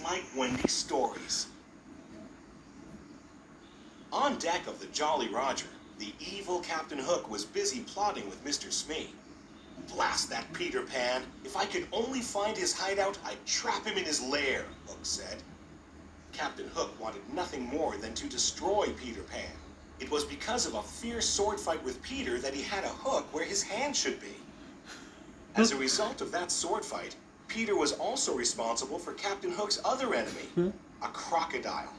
like Wendy's stories. On deck of the Jolly Roger, the evil Captain Hook was busy plotting with Mr. Smee. Blast that Peter Pan! If I could only find his hideout, I'd trap him in his lair, Hook said. Captain Hook wanted nothing more than to destroy Peter Pan. It was because of a fierce sword fight with Peter that he had a hook where his hand should be. As a result of that sword fight, Peter was also responsible for Captain Hook's other enemy, a crocodile.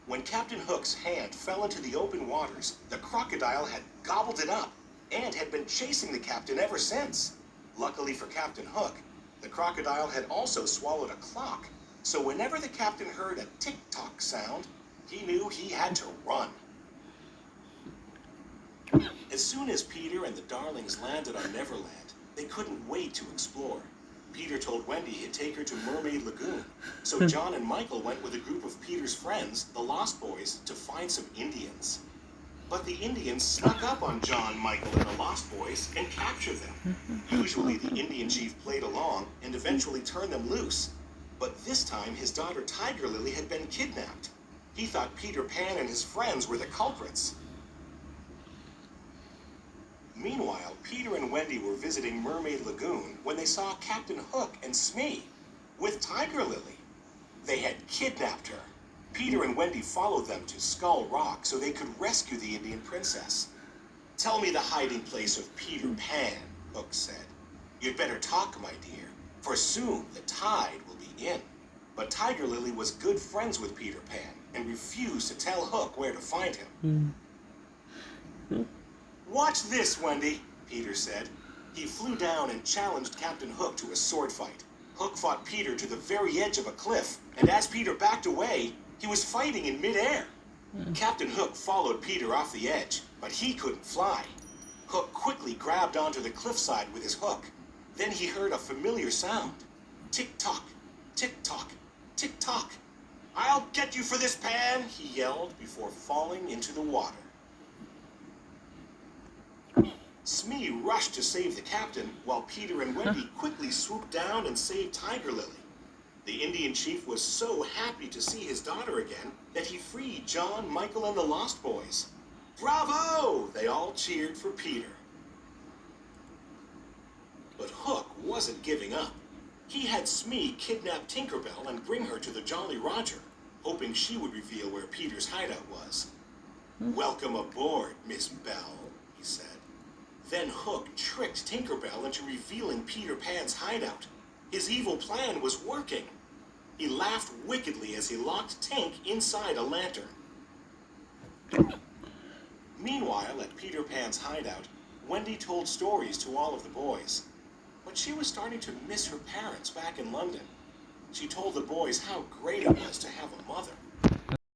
When Captain Hook's hand fell into the open waters, the crocodile had gobbled it up and had been chasing the captain ever since. Luckily for Captain Hook, the crocodile had also swallowed a clock, so whenever the captain heard a tick-tock sound, he knew he had to run. As soon as Peter and the Darlings landed on Neverland, they couldn't wait to explore. Peter told Wendy he'd take her to Mermaid Lagoon, so John and Michael went with a group of Peter's friends, the Lost Boys, to find some Indians. But the Indians snuck up on John, Michael, and the Lost Boys and captured them. Usually the Indian chief played along and eventually turned them loose. But this time his daughter Tiger Lily had been kidnapped. He thought Peter Pan and his friends were the culprits. Meanwhile, Peter and Wendy were visiting Mermaid Lagoon when they saw Captain Hook and Smee with Tiger Lily. They had kidnapped her. Peter and Wendy followed them to Skull Rock so they could rescue the Indian princess. "Tell me the hiding place of Peter Pan," Hook said. "You'd better talk, my dear, for soon the tide will be in." But Tiger Lily was good friends with Peter Pan and refused to tell Hook where to find him. "Watch this, Wendy," Peter said. He flew down and challenged Captain Hook to a sword fight. Hook fought Peter to the very edge of a cliff, and as Peter backed away, he was fighting in midair. Captain Hook followed Peter off the edge, but he couldn't fly. Hook quickly grabbed onto the cliffside with his hook. Then he heard a familiar sound. Tick-tock, tick-tock, tick-tock. "I'll get you for this, Pan," he yelled before falling into the water. Smee rushed to save the captain, while Peter and Wendy quickly swooped down and saved Tiger Lily. The Indian chief was so happy to see his daughter again that he freed John, Michael, and the Lost Boys. "Bravo!" They all cheered for Peter. But Hook wasn't giving up. He had Smee kidnap Tinkerbell and bring her to the Jolly Roger, hoping she would reveal where Peter's hideout was. "Welcome aboard, Miss Bell," he said. Then Hook tricked Tinkerbell into revealing Peter Pan's hideout. His evil plan was working. He laughed wickedly as he locked Tink inside a lantern. Meanwhile, at Peter Pan's hideout, Wendy told stories to all of the boys. But she was starting to miss her parents back in London. She told the boys how great it was to have a mother.